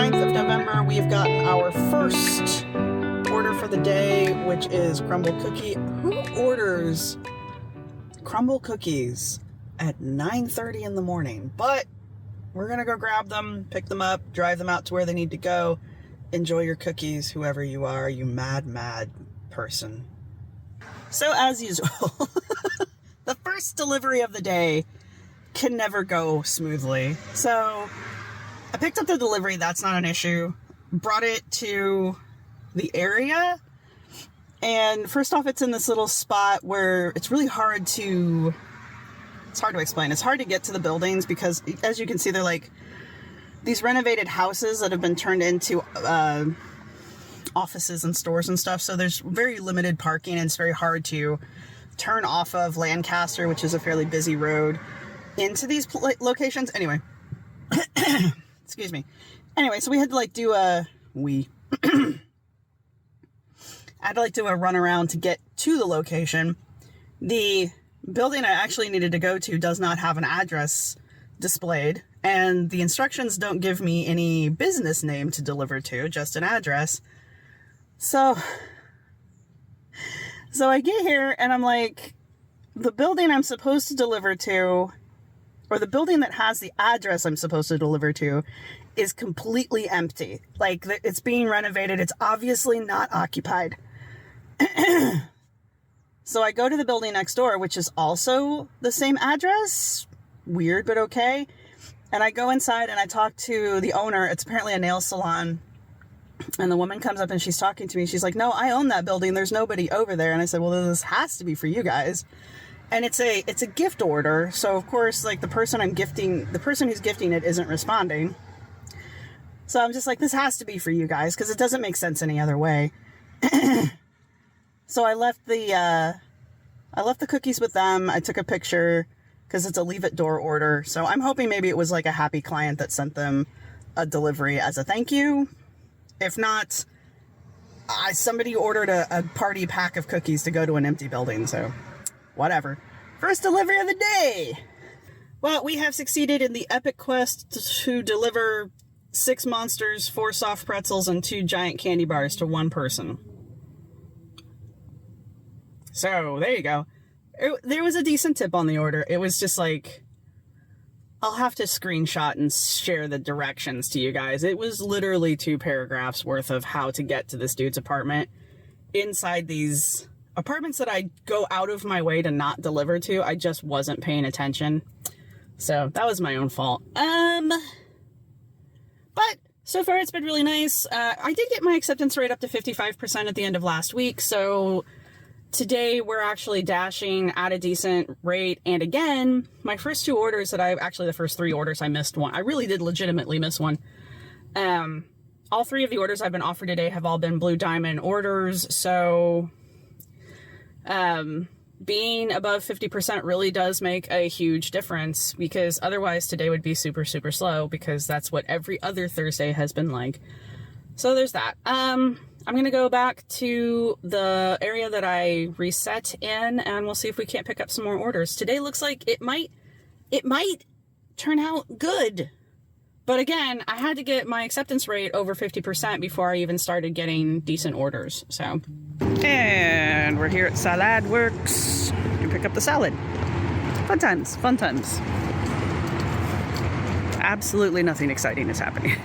9th of November. We've gotten our first order for the day, which is crumble cookie. Who orders crumble cookies at 9:30 in the morning? But we're gonna go grab them, pick them up, drive them out to where they need to go. Enjoy your cookies, whoever you are, you mad person. So as usual, the first delivery of the day can never go smoothly. So I picked up the delivery, that's not an issue. Brought it to the area. And first off, it's in this little spot where it's really hard to explain. It's hard to get to the buildings because, as you can see, they're like these renovated houses that have been turned into offices and stores and stuff. So there's very limited parking, and it's very hard to turn off of Lancaster, which is a fairly busy road, into these locations. Anyway, excuse me. Anyway, so we had to like do a I had to like do a run around to get to the location. The building I actually needed to go to does not have an address displayed, and the instructions don't give me any business name to deliver to, just an address. So I get here and I'm like, the building I'm supposed to deliver to, or the building that has the address I'm supposed to deliver to, is completely empty. Like, it's being renovated. It's obviously not occupied. So I go to the building next door, which is also the same address. Weird, but okay. And I go inside and I talk to the owner. It's apparently a nail salon. And the woman comes up and she's talking to me. She's like, "No, I own that building. There's nobody over there." And I said, "Well, this has to be for you guys." And it's a gift order. So of course, like, the person who's gifting it isn't responding. So I'm just like, this has to be for you guys, because it doesn't make sense any other way. So I left the cookies with them. I took a picture because it's a leave at door order. So I'm hoping maybe it was like a happy client that sent them a delivery as a thank you. If not, somebody ordered a party pack of cookies to go to an empty building. So whatever. First delivery of the day. Well, we have succeeded in the epic quest to deliver 6 monsters, 4 soft pretzels, and 2 giant candy bars to one person. So, there you go. There was a decent tip on the order. It was just like, I'll have to screenshot and share the directions to you guys. It was literally 2 paragraphs worth of how to get to this dude's apartment. Inside these apartments that I go out of my way to not deliver to, I just wasn't paying attention. So, that was my own fault. But so far it's been really nice. I did get my acceptance rate up to 55% at the end of last week, so today we're actually dashing at a decent rate. And again, my first 2 orders the first 3 orders, I missed one. I really did legitimately miss one. All 3 of the orders I've been offered today have all been Blue Diamond orders, so being above 50% really does make a huge difference, because otherwise today would be super slow, because that's what every other Thursday has been like. So there's that. I'm gonna go back to the area that I reset in, and we'll see if we can't pick up some more orders. Today looks like it might turn out good. But again, I had to get my acceptance rate over 50% before I even started getting decent orders, so. And we're here at Salad Works. You can pick up the salad. Fun times, fun times. Absolutely nothing exciting is happening.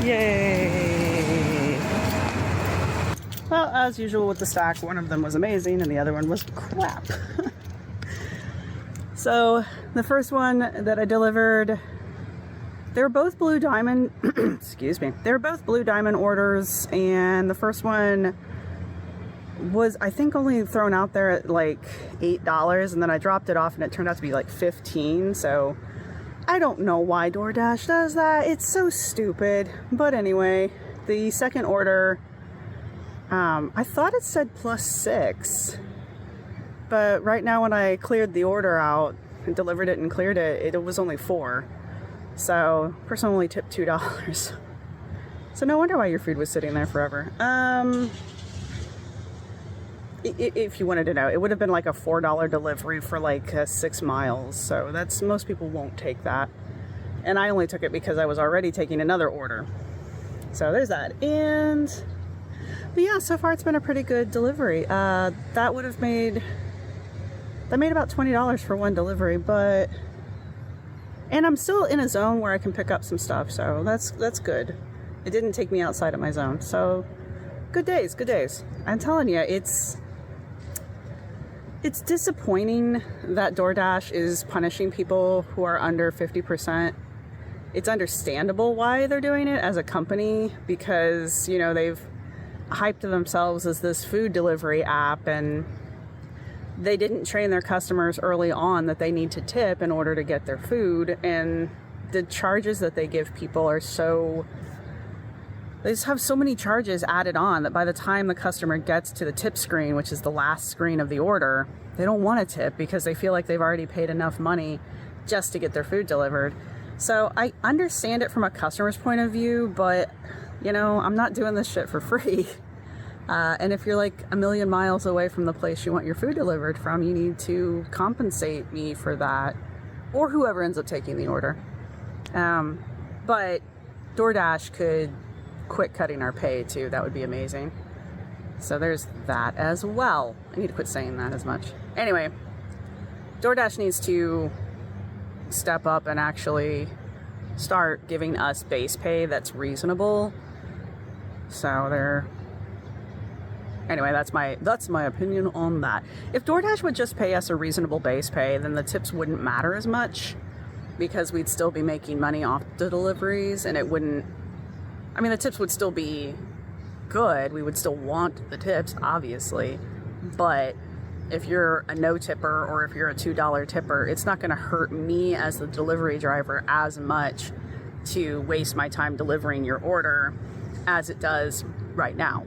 Yay! Well, as usual with the stack, one of them was amazing and the other one was crap. So the first one that I delivered, they were both Blue Diamond, excuse me, they were both Blue Diamond orders, and the first one was, I think, only thrown out there at like $8, and then I dropped it off and it turned out to be like $15, so I don't know why DoorDash does that. It's so stupid. But anyway, the second order, I thought it said +6, but right now when I cleared the order out and delivered it and cleared it, it was only 4. So, person only tipped $2. So no wonder why your food was sitting there forever. if you wanted to know, it would have been like a $4 delivery for like 6 miles. So that's, most people won't take that. And I only took it because I was already taking another order. So there's that. But yeah, so far it's been a pretty good delivery. That would have made about $20 for one delivery, and I'm still in a zone where I can pick up some stuff, so that's good. It didn't take me outside of my zone, so good days, good days. I'm telling you, it's disappointing that DoorDash is punishing people who are under 50%. It's understandable why they're doing it as a company, because, you know, they've hyped themselves as this food delivery app, and they didn't train their customers early on that they need to tip in order to get their food, and the charges that they give people are they just have so many charges added on that by the time the customer gets to the tip screen, which is the last screen of the order, they don't want to tip because they feel like they've already paid enough money just to get their food delivered. So I understand it from a customer's point of view, but you know, I'm not doing this shit for free. And if you're like a million miles away from the place you want your food delivered from, you need to compensate me for that, or whoever ends up taking the order. But DoorDash could quit cutting our pay too. That would be amazing. So there's that as well. I need to quit saying that as much. Anyway, DoorDash needs to step up and actually start giving us base pay that's reasonable. So anyway, that's my opinion on that. If DoorDash would just pay us a reasonable base pay, then the tips wouldn't matter as much, because we'd still be making money off the deliveries, and the tips would still be good. We would still want the tips, obviously, but if you're a no tipper or if you're a $2 tipper, it's not going to hurt me as the delivery driver as much to waste my time delivering your order as it does right now.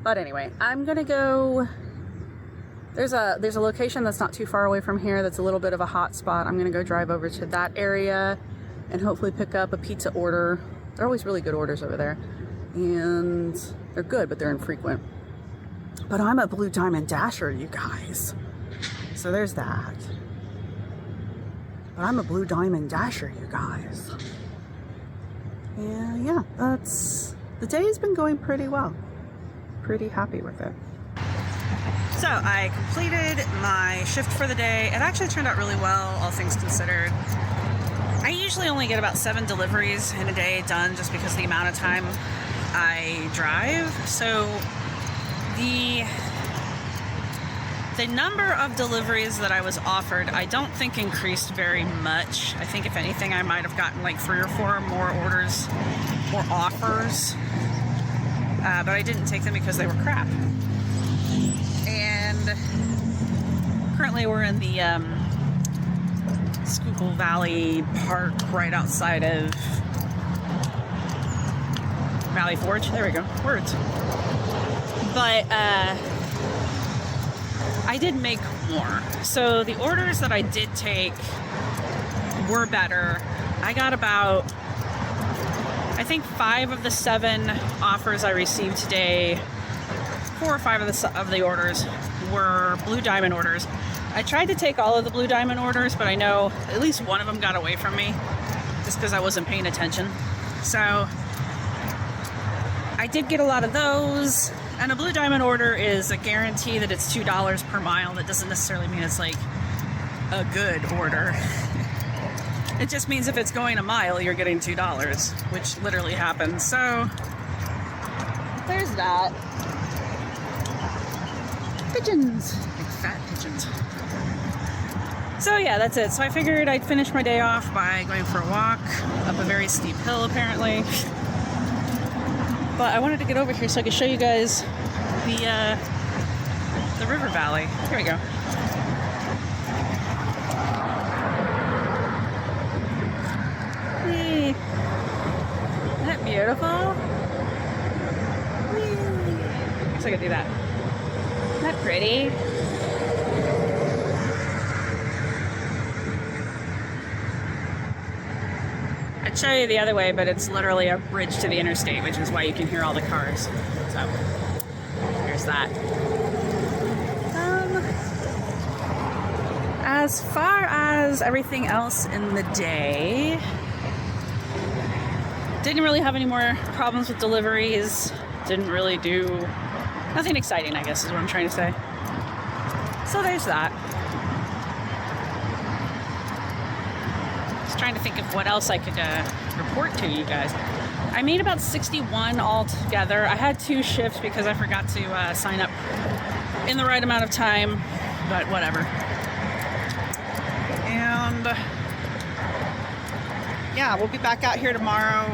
But anyway, I'm gonna go. There's a location that's not too far away from here that's a little bit of a hot spot. I'm gonna go drive over to that area and hopefully pick up a pizza order. They're always really good orders over there, and they're good, but they're infrequent. But I'm a Blue Diamond Dasher, you guys. So there's that. But I'm a Blue Diamond Dasher, you guys. And yeah, the day has been going pretty well. Pretty happy with it. So I completed my shift for the day. It actually turned out really well, all things considered. I usually only get about 7 deliveries in a day done just because of the amount of time I drive. So the number of deliveries that I was offered, I don't think increased very much. I think if anything, I might have gotten like 3 or 4 more orders or offers. But I didn't take them because they were crap. And currently we're in the Schuylkill Valley Park right outside of Valley Forge. There we go. Words. But I did make more. So the orders that I did take were better. I got about, I think 5 of the 7 offers I received today, 4 or 5 of the orders were Blue Diamond orders. I tried to take all of the Blue Diamond orders, but I know at least one of them got away from me just because I wasn't paying attention. So I did get a lot of those. And a Blue Diamond order is a guarantee that it's $2 per mile. That doesn't necessarily mean it's like a good order. It just means if it's going a mile, you're getting $2, which literally happens. So there's that. Pigeons. Big fat pigeons. So yeah, that's it. So I figured I'd finish my day off by going for a walk up a very steep hill, apparently. But I wanted to get over here so I could show you guys the river valley. Here we go. Whee. Isn't that beautiful? Whee. Guess I could do that. Isn't that pretty? I'd show you the other way, but it's literally a bridge to the interstate, which is why you can hear all the cars. So, there's that. as far as everything else in the day, didn't really have any more problems with deliveries. Didn't really do nothing exciting, I guess is what I'm trying to say. So there's that. Just trying to think of what else I could report to you guys. I made about 61 altogether. I had 2 shifts because I forgot to sign up in the right amount of time, but whatever. And yeah, we'll be back out here tomorrow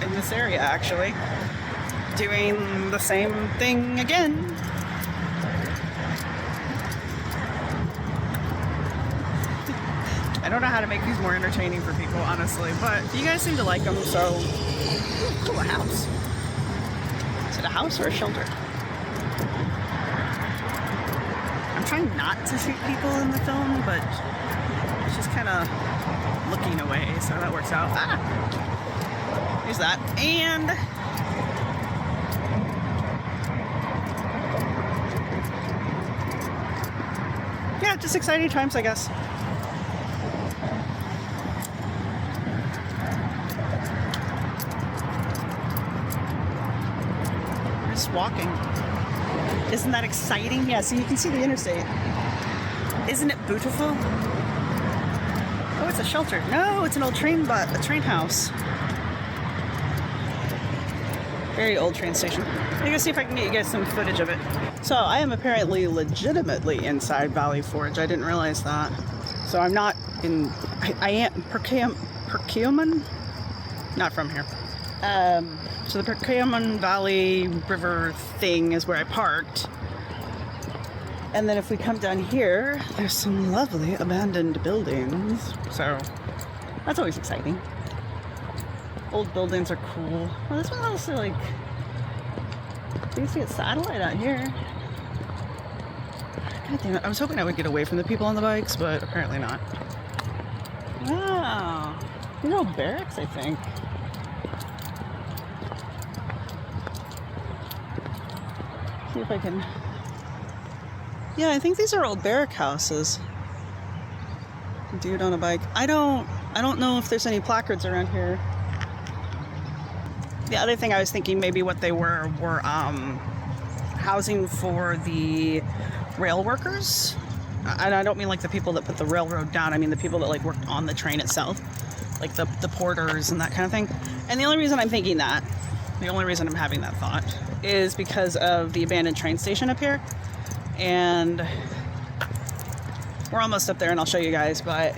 in this area, actually, doing the same thing again. I don't know how to make these more entertaining for people, honestly, but you guys seem to like them, so... Ooh, cool, a house. Is it a house or a shelter? I'm trying not to shoot people in the film, but she's kind of looking away, so that works out. Ah! There's that. And... yeah, just exciting times, I guess. Walking. Isn't that exciting? Yeah, so you can see the interstate. Isn't it beautiful? Oh, it's a shelter. No, it's an old train house. Very old train station. I'm gonna see if I can get you guys some footage of it. So I am apparently legitimately inside Valley Forge. I didn't realize that. So I'm not in, I am Perkiomen? Not from here. So the Perkiomen Valley River thing is where I parked. And then if we come down here, there's some lovely abandoned buildings. So that's always exciting. Old buildings are cool. Well, this one also like, you see a satellite out here. God damn it. I was hoping I would get away from the people on the bikes, but apparently not. Wow. These are old barracks, I think. See if I can... yeah, I think these are old barrack houses. Dude on a bike. I don't know if there's any placards around here. The other thing I was thinking maybe what they were housing for the rail workers. And I don't mean like the people that put the railroad down. I mean the people that like worked on the train itself. Like the porters and that kind of thing. And the only reason I'm thinking that, the only reason I'm having that thought is because of the abandoned train station up here. And we're almost up there and I'll show you guys, but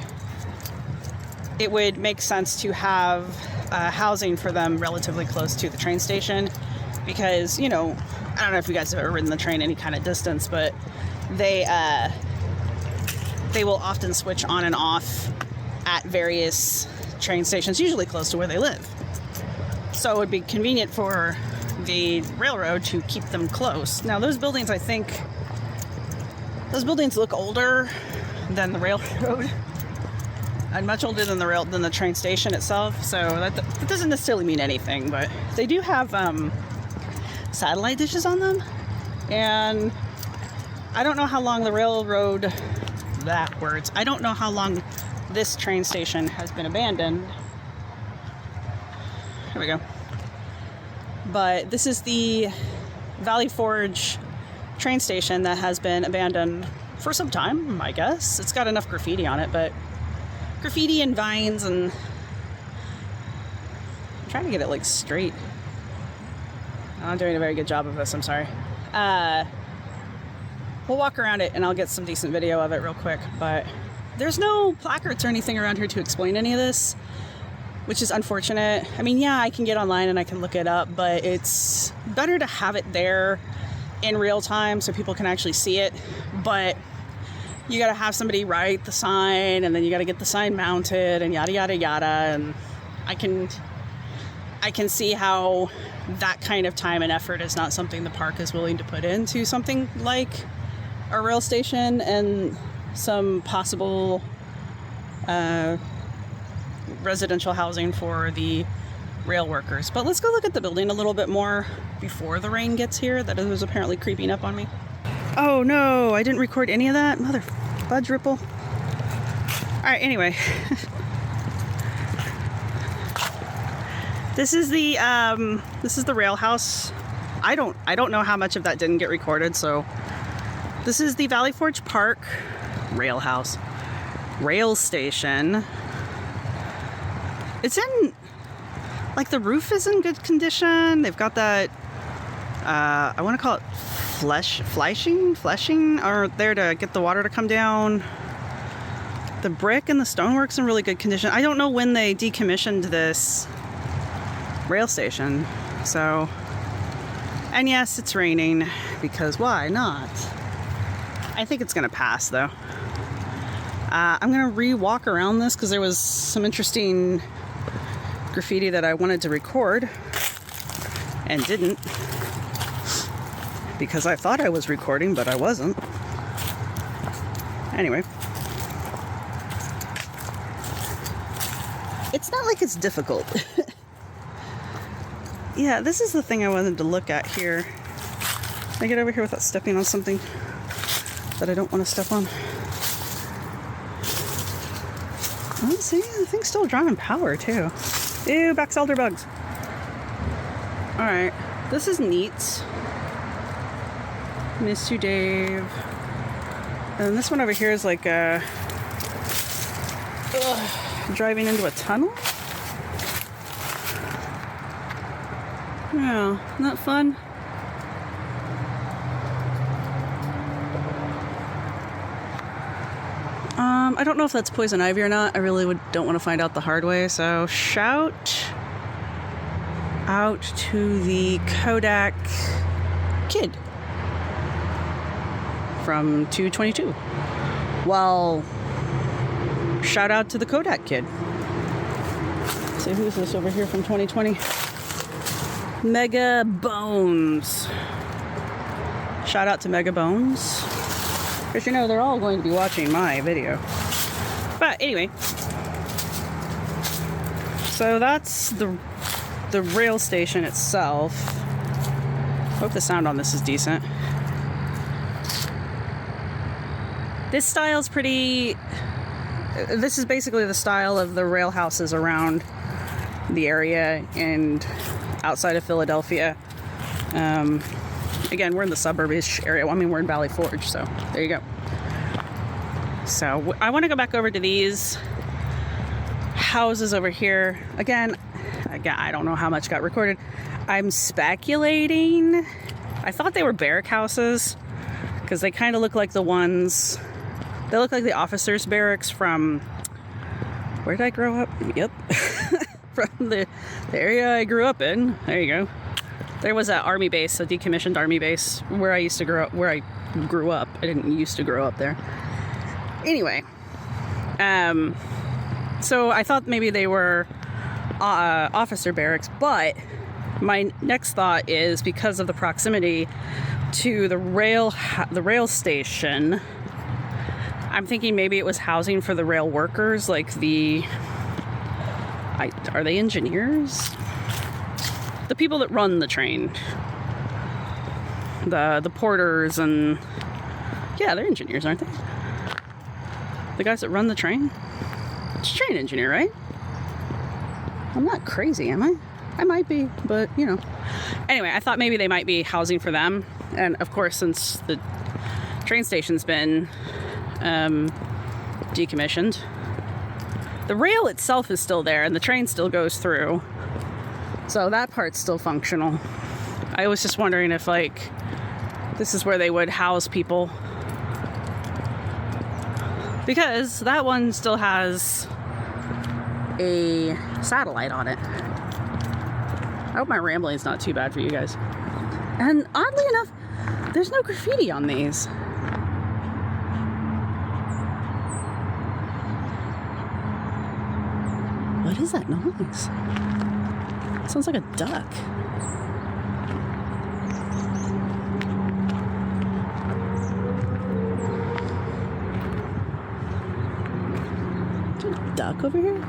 it would make sense to have housing for them relatively close to the train station because, you know, I don't know if you guys have ever ridden the train any kind of distance, but they will often switch on and off at various train stations, usually close to where they live. So it would be convenient for the railroad to keep them close. Now those buildings, I think, those buildings look older than the railroad and much older than the train station itself. So that doesn't necessarily mean anything, but they do have satellite dishes on them. And I don't know how long the railroad, I don't know how long this train station has been abandoned. Here we go. But this is the Valley Forge train station that has been abandoned for some time, I guess. It's got enough graffiti on it, but graffiti and vines and... I'm trying to get it like straight. I'm not doing a very good job of this, I'm sorry. We'll walk around it and I'll get some decent video of it real quick, but there's no placards or anything around here to explain any of this, which is unfortunate. I mean, yeah, I can get online and I can look it up, but it's better to have it there in real time so people can actually see it. But you got to have somebody write the sign, and then you got to get the sign mounted, and yada yada yada. And I can see how that kind of time and effort is not something the park is willing to put into something like a rail station and some possible residential housing for the rail workers. But let's go look at the building a little bit more before the rain gets here. That was apparently creeping up on me. Oh no, I didn't record any of that. Mother fudge ripple. Alright, anyway. This is the rail house. I don't know how much of that didn't get recorded, so this is the Valley Forge Park rail house. Rail station. It's in, like, the roof is in good condition. They've got that, I want to call it fleshing, or there to get the water to come down. The brick and the stonework's in really good condition. I don't know when they decommissioned this rail station, so, and yes, it's raining, because why not? I think it's gonna pass, though. I'm gonna re-walk around this because there was some interesting graffiti that I wanted to record and didn't, because I thought I was recording, but I wasn't. Anyway, it's not like it's difficult. Yeah, this is the thing I wanted to look at here. Can I get over here without stepping on something that I don't want to step on? Oh, see, the thing's still drawing power, too. Ew, back elder bugs. Alright, this is neat. Miss you, Dave. And this one over here is like driving into a tunnel? Yeah, isn't that fun? I don't know if that's poison ivy or not. I really don't want to find out the hard way. So shout out to the Kodak kid from 222. Well, shout out to the Kodak kid. So who's this over here from 2020? Mega Bones. Shout out to Mega Bones. Because you know they're all going to be watching my video. But anyway, so that's the rail station itself. Hope the sound on this is decent. This style's pretty. This is basically the style of the rail houses around the area and outside of Philadelphia. Again, we're in the suburbish area. Well, I mean, we're in Valley Forge, so there you go. So I want to go back over to these houses over here. Again, I don't know how much got recorded. I'm speculating. I thought they were barrack houses because they kind of look like the ones. They look like the officers' barracks from. Where did I grow up? Yep. From the area I grew up in. There you go. There was an army base, a decommissioned army base, where I used to grow up. Where I grew up. I didn't used to grow up there. Anyway, so I thought maybe they were officer barracks, but my next thought is because of the proximity to the rail station, I'm thinking maybe it was housing for the rail workers, like are they engineers? The people that run the train, the porters, and yeah, they're engineers, aren't they? The guys that run the train? It's a train engineer, right? I'm not crazy, am I? I might be, but you know. Anyway, I thought maybe they might be housing for them. And of course, since the train station's been decommissioned, the rail itself is still there and the train still goes through. So that part's still functional. I was just wondering if, like, this is where they would house people. Because that one still has a satellite on it. I hope my rambling's not too bad for you guys. And oddly enough, there's no graffiti on these. What is that noise? Sounds like a duck. Duck over here?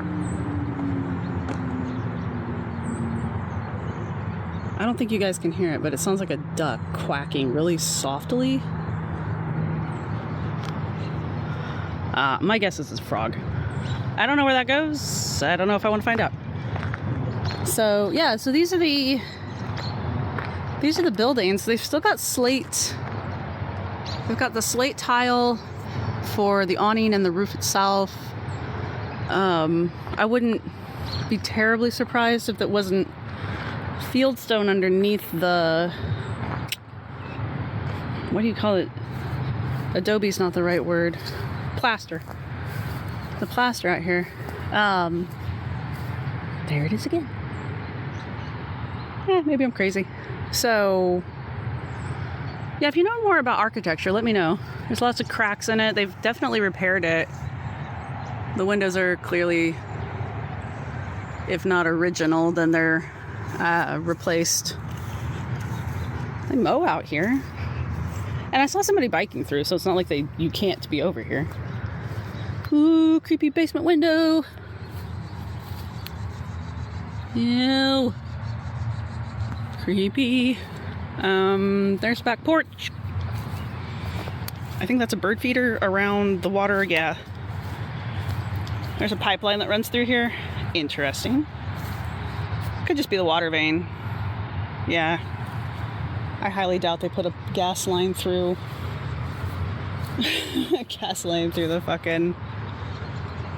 I don't think you guys can hear it, but it sounds like a duck quacking really softly. My guess is it's a frog. I don't know where that goes. I don't know if I want to find out. So yeah, so these are the buildings. They've still got slate. They've got the slate tile for the awning and the roof itself. I wouldn't be terribly surprised if it wasn't fieldstone underneath the, what do you call it? Adobe's not the right word. Plaster. The plaster out here. There it is again. Maybe I'm crazy. So, yeah, if you know more about architecture, let me know. There's lots of cracks in it. They've definitely repaired it. The windows are clearly, if not original, then they're replaced. They mow out here. And I saw somebody biking through, so it's not like you can't be over here. Ooh, creepy basement window. Ew. Creepy. There's the back porch. I think that's a bird feeder around the water. Yeah. There's a pipeline that runs through here. Interesting. Could just be the water vane. Yeah. I highly doubt they put a gas line through the fucking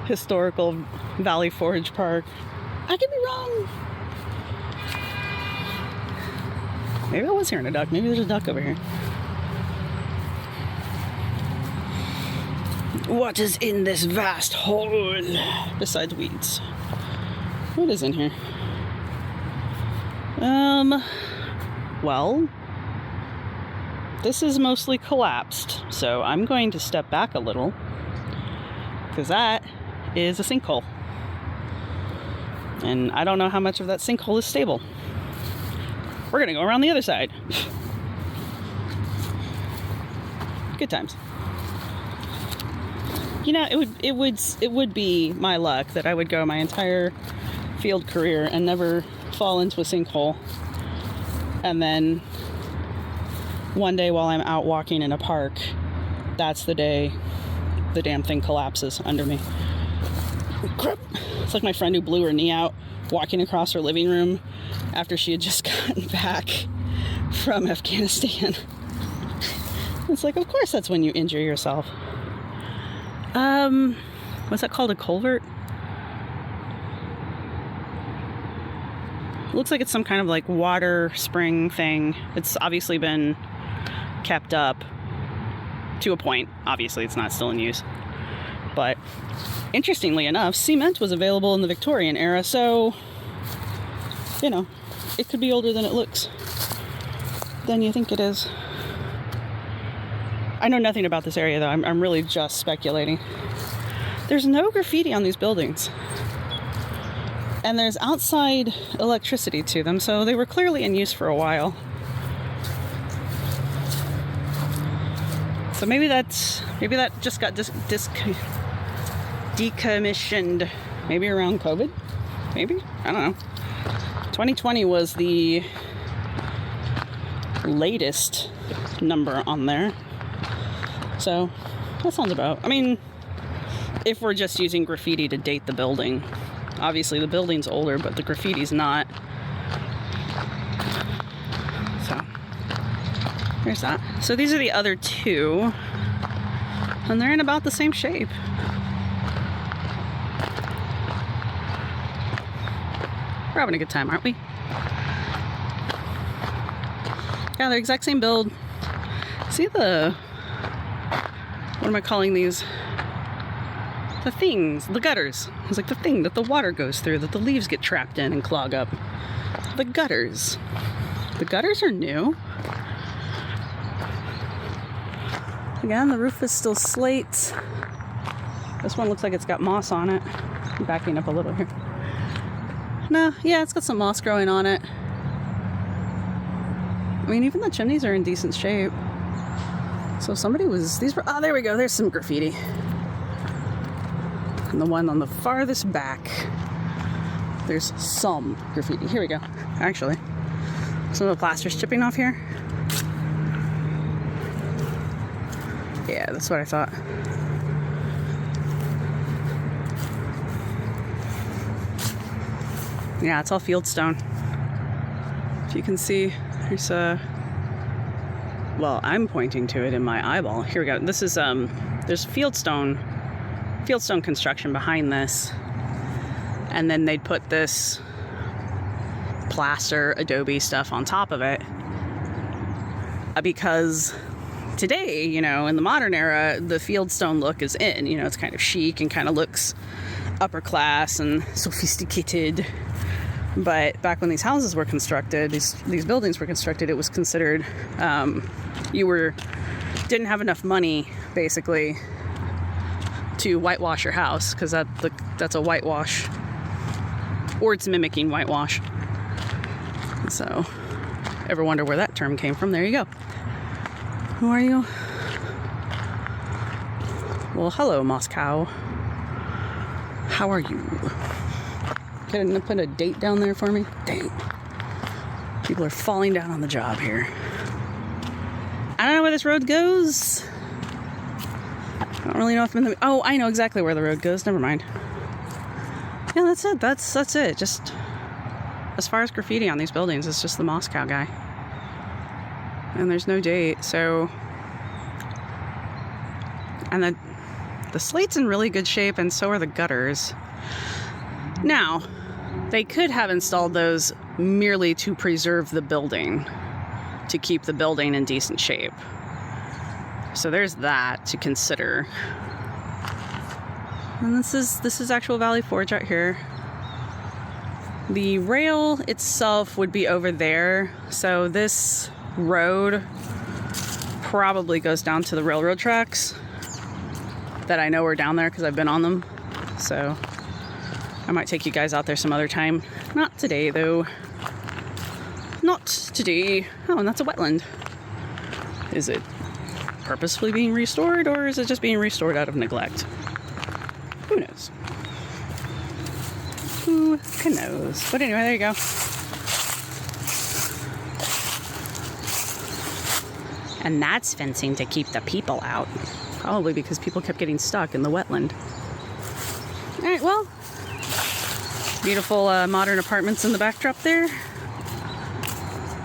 historical Valley Forge Park. I could be wrong. Maybe I was hearing a duck. Maybe there's a duck over here. What is in this vast hole besides weeds? What is in here? Well, this is mostly collapsed, so I'm going to step back a little because that is a sinkhole. And I don't know how much of that sinkhole is stable. We're gonna go around the other side. Good times. You know, it would be my luck that I would go my entire field career and never fall into a sinkhole. And then one day while I'm out walking in a park, that's the day the damn thing collapses under me. It's like my friend who blew her knee out walking across her living room after she had just gotten back from Afghanistan. It's like, of course that's when you injure yourself. What's that called? A culvert? Looks like it's some kind of like water spring thing. It's obviously been kept up to a point. Obviously it's not still in use. But interestingly enough, cement was available in the Victorian era, so, you know, it could be older than it looks, than you think it is. I know nothing about this area, though. I'm really just speculating. There's no graffiti on these buildings. And there's outside electricity to them, so they were clearly in use for a while. So maybe that just got decommissioned, maybe around COVID, maybe, I don't know. 2020 was the latest number on there, so that sounds about, I mean, if we're just using graffiti to date the building, obviously the building's older, but the graffiti's not. So there's that. So these are the other two, and they're in about the same shape. We're having a good time, aren't we? Yeah, they're the exact same build. See what am I calling these? The things, the gutters. It's like the thing that the water goes through, that the leaves get trapped in and clog up. The gutters. The gutters are new. Again, the roof is still slate. This one looks like it's got moss on it. I'm backing up a little here. No, yeah, it's got some moss growing on it. I mean, even the chimneys are in decent shape. So somebody was, oh, there we go, there's some graffiti. And the one on the farthest back, there's some graffiti. Here we go, actually. Some of the plaster's chipping off here. Yeah, that's what I thought. Yeah, it's all fieldstone. If you can see, there's a... Well, I'm pointing to it in my eyeball. Here we go. This is, there's fieldstone construction behind this. And then they'd put this plaster, adobe stuff on top of it. Because today, you know, in the modern era, the fieldstone look is in. You know, it's kind of chic and kind of looks upper class and sophisticated. But back when these houses were constructed, these buildings were constructed, it was considered you didn't have enough money basically to whitewash your house, because that's a whitewash, or it's mimicking whitewash. So, ever wonder where that term came from? There you go. Who are you? Well, hello, Moscow. How are you? Can you put a date down there for me? Dang. People are falling down on the job here. I don't know where this road goes. I don't really know if I'm in the... Oh, I know exactly where the road goes. Never mind. Yeah, that's it. That's it. Just as far as graffiti on these buildings, it's just the Moscow guy. And there's no date, so... And the slate's in really good shape, and so are the gutters. Now, they could have installed those merely to preserve the building, to keep the building in decent shape. So there's that to consider. And this is actual Valley Forge out here. The rail itself would be over there, so this road probably goes down to the railroad tracks that I know are down there because I've been on them. So I might take you guys out there some other time. Not today, though. Not today. Oh, and that's a wetland. Is it purposefully being restored, or is it just being restored out of neglect? Who knows? Who knows? But anyway, there you go. And that's fencing to keep the people out. Probably because people kept getting stuck in the wetland. All right, well, beautiful modern apartments in the backdrop there.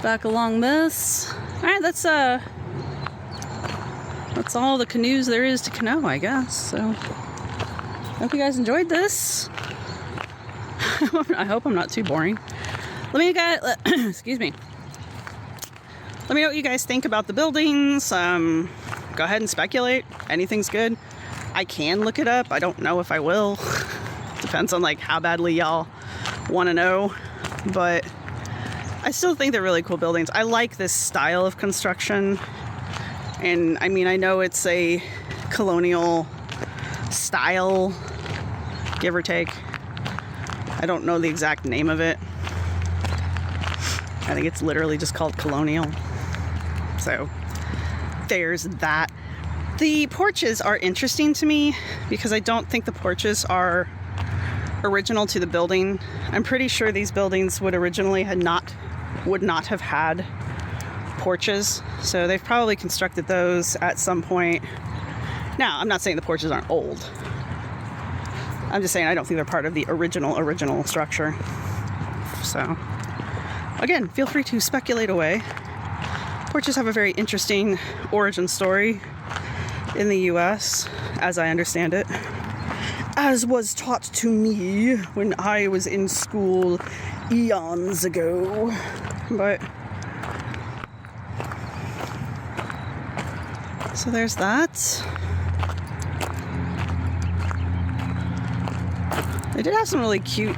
Back along this. All right, that's all the canoes there is to canoe, I guess. So, hope you guys enjoyed this. I hope I'm not too boring. Excuse me. Let me know what you guys think about the buildings. Go ahead and speculate. Anything's good. I can look it up. I don't know if I will. Depends on like how badly y'all want to know. But I still think they're really cool buildings. I like this style of construction. And I mean, I know it's a colonial style, give or take. I don't know the exact name of it. I think it's literally just called colonial. So there's that. The porches are interesting to me because I don't think the porches are original to the building. I'm pretty sure these buildings would not have had porches. So they've probably constructed those at some point. Now, I'm not saying the porches aren't old. I'm just saying I don't think they're part of the original structure. So, again, feel free to speculate away. Porches have a very interesting origin story in the US, as I understand it. As was taught to me when I was in school eons ago. But so there's that. They did have some really cute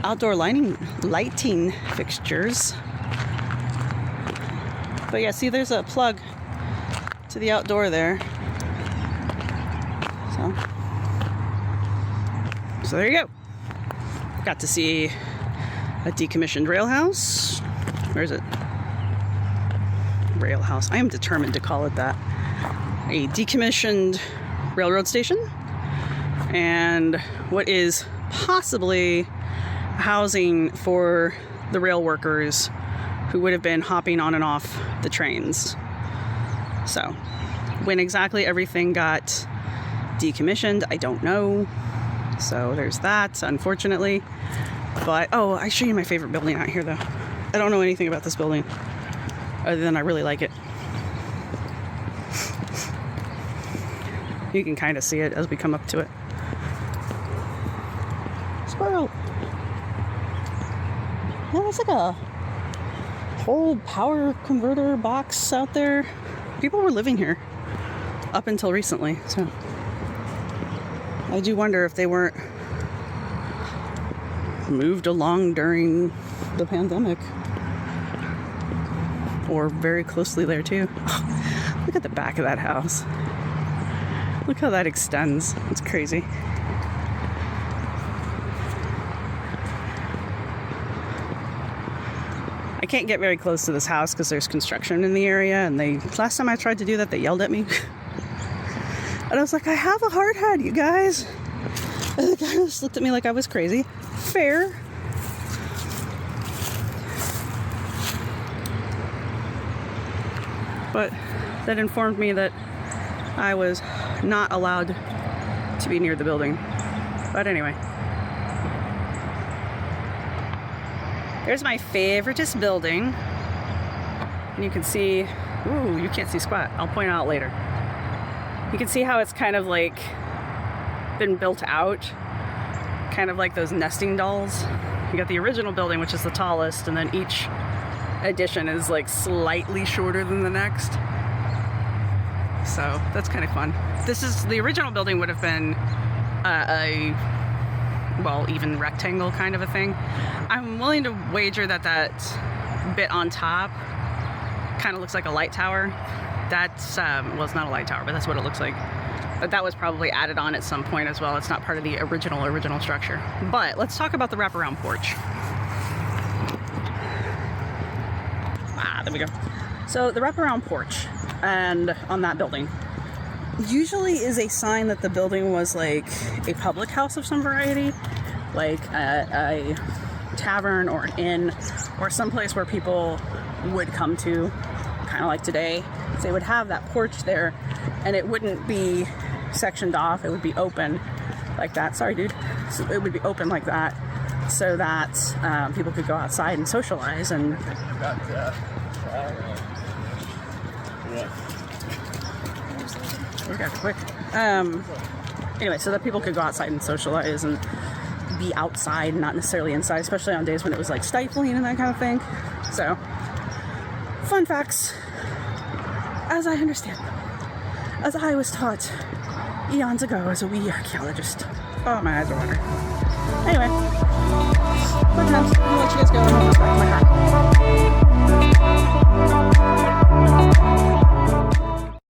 outdoor lighting fixtures. But yeah, see, there's a plug to the outdoor there. So there you go. Got to see a decommissioned rail house. Where is it? Rail house. I am determined to call it that. A decommissioned railroad station. And what is possibly housing for the rail workers who would have been hopping on and off the trains. So, when exactly everything got decommissioned, I don't know. So there's that, unfortunately. But, oh, I show you my favorite building out here, though. I don't know anything about this building, other than I really like it. You can kind of see it as we come up to it. Squirrel! Yeah, there's like a whole power converter box out there. People were living here up until recently, so I do wonder if they weren't moved along during the pandemic, or very closely there too. Look at the back of that house. Look how that extends. It's crazy. I can't get very close to this house because there's construction in the area, and last time I tried to do that, they yelled at me. And I was like, I have a hard hat, you guys. And the guy just looked at me like I was crazy. Fair. But that informed me that I was not allowed to be near the building. But anyway. There's my favoriteest building. And you can see, ooh, you can't see squat. I'll point out later. You can see how it's kind of like been built out. Kind of like those nesting dolls. You got the original building, which is the tallest, and then each addition is like slightly shorter than the next. So that's kind of fun. The original building would have been even rectangle kind of a thing. I'm willing to wager that bit on top kind of looks like a light tower. That's, well, it's not a light tower, but that's what it looks like. But that was probably added on at some point as well. It's not part of the original structure. But let's talk about the wraparound porch. There we go. So the wraparound porch and on that building usually is a sign that the building was like a public house of some variety, like a tavern or an inn or someplace where people would come to, kind of like today. They would have that porch there, and it wouldn't be sectioned off. It would be open like that. Sorry, dude. So it would be open like that, so that people could go outside and socialize. And we got it quick. Anyway, so that people could go outside and socialize and be outside, not necessarily inside, especially on days when it was like stifling and that kind of thing. So, fun facts, as I understand them, as I was taught eons ago as a wee archaeologist. Oh, my eyes are watering. Anyway, fun times. I'm gonna let you guys go.